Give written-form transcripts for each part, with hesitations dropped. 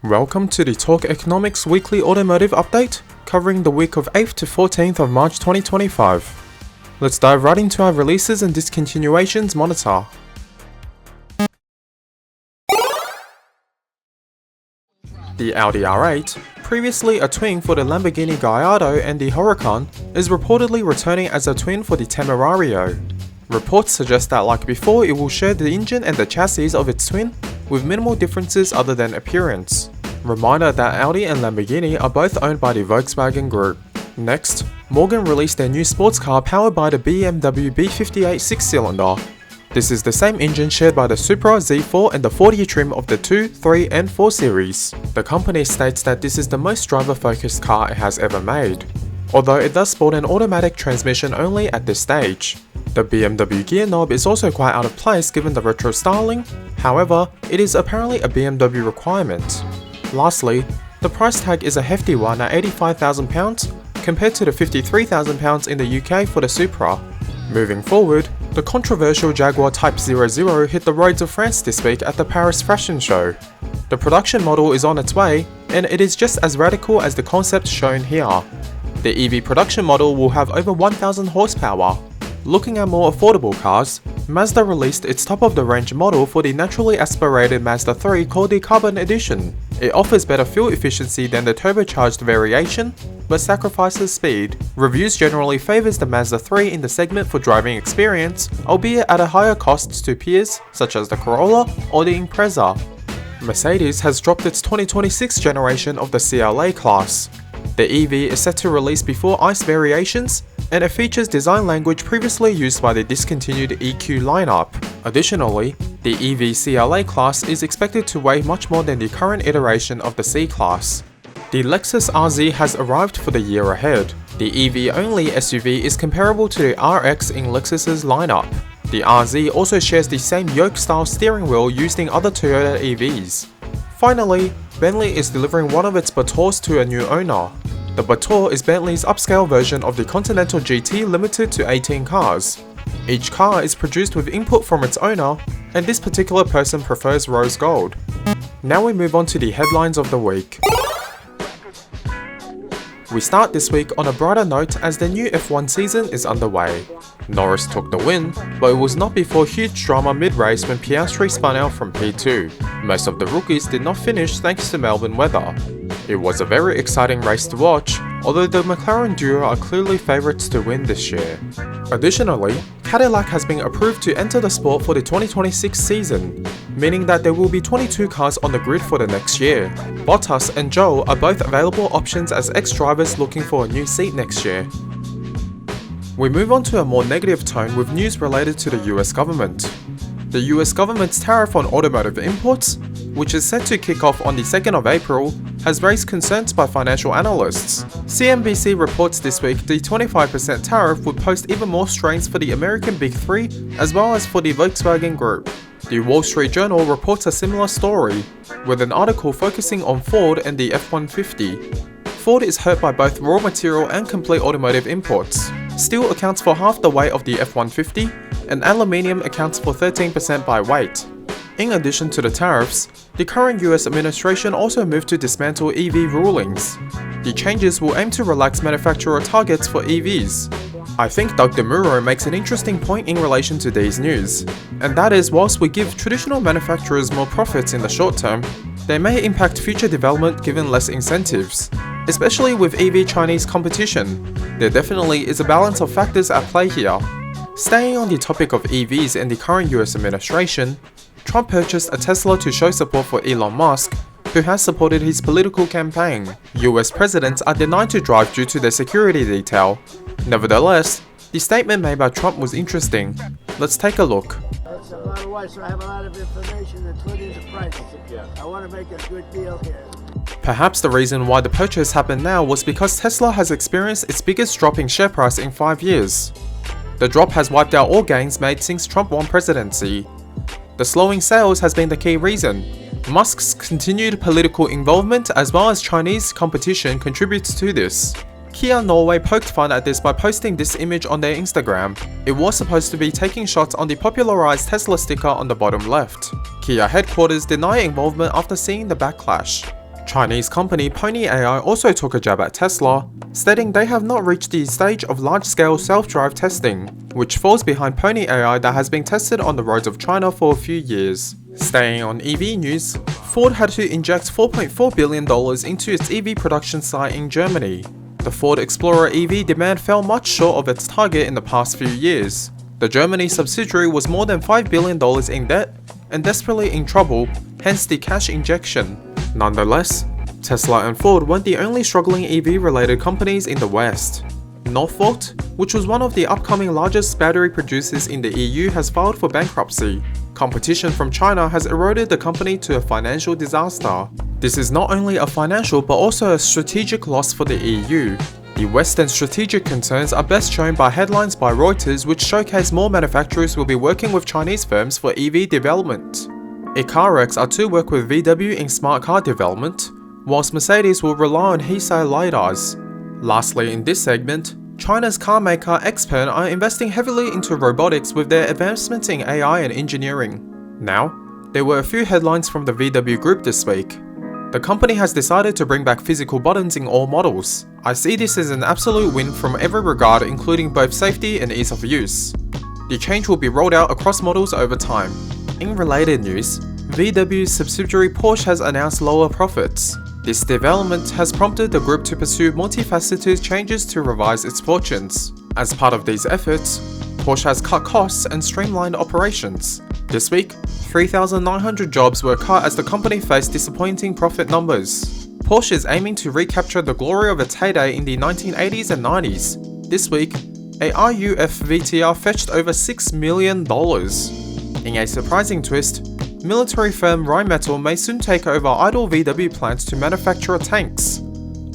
Welcome to the Torqueconomics Weekly Automotive Update, covering the week of 8th to 14th of March 2025. Let's dive right into our releases and discontinuations monitor. The Audi R8, previously a twin for the Lamborghini Gallardo and the Huracan, is reportedly returning as a twin for the Temerario. Reports suggest that like before, it will share the engine and the chassis of its twin, with minimal differences other than appearance. Reminder that Audi and Lamborghini are both owned by the Volkswagen Group. Next, Morgan released their new sports car powered by the BMW B58 6-cylinder. This is the same engine shared by the Supra, Z4 and the 40 trim of the 2, 3 and 4 series. The company states that this is the most driver-focused car it has ever made, although it does sport an automatic transmission only at this stage. The BMW gear knob is also quite out of place given the retro styling, however, it is apparently a BMW requirement. Lastly, the price tag is a hefty one at £85,000 compared to the £53,000 in the UK for the Supra. Moving forward, the controversial Jaguar Type 00 hit the roads of France this week at the Paris fashion show. The production model is on its way, and it is just as radical as the concept shown here. The EV production model will have over 1000 horsepower. Looking at more affordable cars, Mazda released its top-of-the-range model for the naturally aspirated Mazda 3 called the Carbon Edition. It offers better fuel efficiency than the turbocharged variation, but sacrifices speed. Reviews generally favors the Mazda 3 in the segment for driving experience, albeit at a higher cost to peers such as the Corolla or the Impreza. Mercedes has dropped its 2026 generation of the CLA class. The EV is set to release before ICE variations, and it features design language previously used by the discontinued EQ lineup. Additionally, the EV CLA class is expected to weigh much more than the current iteration of the C-Class. The Lexus RZ has arrived for the year ahead. The EV-only SUV is comparable to the RX in Lexus's lineup. The RZ also shares the same yoke-style steering wheel used in other Toyota EVs. Finally, Bentley is delivering one of its Baturs to a new owner. The Batur is Bentley's upscale version of the Continental GT limited to 18 cars. Each car is produced with input from its owner, and this particular person prefers rose gold. Now we move on to the headlines of the week. We start this week on a brighter note as the new F1 season is underway. Norris took the win, but it was not before huge drama mid-race when Piastri spun out from P2. Most of the rookies did not finish thanks to Melbourne weather. It was a very exciting race to watch, although the McLaren duo are clearly favourites to win this year. Additionally, Cadillac has been approved to enter the sport for the 2026 season, meaning that there will be 22 cars on the grid for the next year. Bottas and Zhou are both available options as ex-drivers looking for a new seat next year. We move on to a more negative tone with news related to the US government. The US government's tariff on automotive imports, which is set to kick off on the 2nd of April, has raised concerns by financial analysts. CNBC reports this week the 25% tariff would pose even more strains for the American Big Three as well as for the Volkswagen Group. The Wall Street Journal reports a similar story, with an article focusing on Ford and the F-150. Ford is hurt by both raw material and complete automotive imports. Steel accounts for half the weight of the F-150, and aluminium accounts for 13% by weight. In addition to the tariffs, the current US administration also moved to dismantle EV rulings. The changes will aim to relax manufacturer targets for EVs. I think Doug DeMuro makes an interesting point in relation to these news, and that is whilst we give traditional manufacturers more profits in the short term, they may impact future development given less incentives. Especially with EV Chinese competition, there definitely is a balance of factors at play here. Staying on the topic of EVs and the current US administration, Trump purchased a Tesla to show support for Elon Musk, who has supported his political campaign. US presidents are denied to drive due to their security detail. Nevertheless, the statement made by Trump was interesting. Let's take a look. It's a lot of white, so I have a lot of information, including the price. I want to make a good deal here. Perhaps the reason why the purchase happened now was because Tesla has experienced its biggest drop in share price in 5 years. The drop has wiped out all gains made since Trump won presidency. The slowing sales has been the key reason. Musk's continued political involvement as well as Chinese competition contributes to this. Kia Norway poked fun at this by posting this image on their Instagram. It was supposed to be taking shots on the popularized Tesla sticker on the bottom left. Kia headquarters deny involvement after seeing the backlash. Chinese company Pony AI also took a jab at Tesla, stating they have not reached the stage of large-scale self-drive testing, which falls behind Pony AI that has been tested on the roads of China for a few years. Staying on EV news, Ford had to inject $4.4 billion into its EV production site in Germany. The Ford Explorer EV demand fell much short of its target in the past few years. The Germany subsidiary was more than $5 billion in debt and desperately in trouble, hence the cash injection. Nonetheless, Tesla and Ford weren't the only struggling EV-related companies in the West. Northvolt, which was one of the upcoming largest battery producers in the EU, has filed for bankruptcy. Competition from China has eroded the company to a financial disaster. This is not only a financial but also a strategic loss for the EU. The Western strategic concerns are best shown by headlines by Reuters, which showcase more manufacturers will be working with Chinese firms for EV development. Ecarx are to work with VW in smart car development, whilst Mercedes will rely on Hesai LiDARs. Lastly, in this segment, China's car maker XPENG are investing heavily into robotics with their advancements in AI and engineering. Now, there were a few headlines from the VW group this week. The company has decided to bring back physical buttons in all models. I see this as an absolute win from every regard, including both safety and ease of use. The change will be rolled out across models over time. In related news, VW's subsidiary Porsche has announced lower profits. This development has prompted the group to pursue multifaceted changes to revise its fortunes. As part of these efforts, Porsche has cut costs and streamlined operations. This week, 3,900 jobs were cut as the company faced disappointing profit numbers. Porsche is aiming to recapture the glory of its heyday in the 1980s and 90s. This week, a RUF VTR fetched over $6 million. In a surprising twist, military firm Rheinmetall may soon take over idle VW plants to manufacture tanks,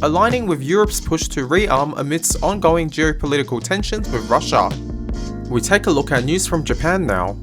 aligning with Europe's push to rearm amidst ongoing geopolitical tensions with Russia. We take a look at news from Japan now.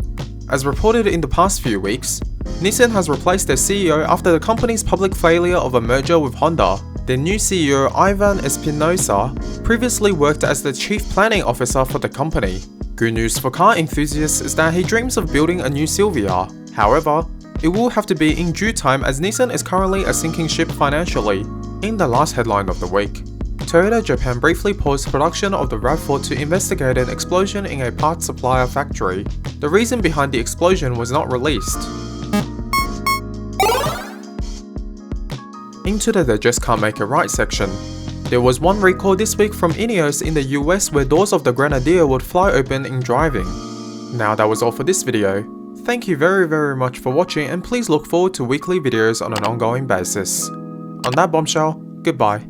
As reported in the past few weeks, Nissan has replaced their CEO after the company's public failure of a merger with Honda. Their new CEO, Ivan Espinosa, previously worked as the chief planning officer for the company. Good news for car enthusiasts is that he dreams of building a new Silvia. However, it will have to be in due time as Nissan is currently a sinking ship financially. In the last headline of the week, Toyota Japan briefly paused production of the RAV4 to investigate an explosion in a parts supplier factory. The reason behind the explosion was not released. Into the "They Just Can't Make It Right" section. There was one recall this week from Ineos in the US where doors of the Grenadier would fly open in driving. Now that was all for this video. Thank you very much for watching, and please look forward to weekly videos on an ongoing basis. On that bombshell, goodbye.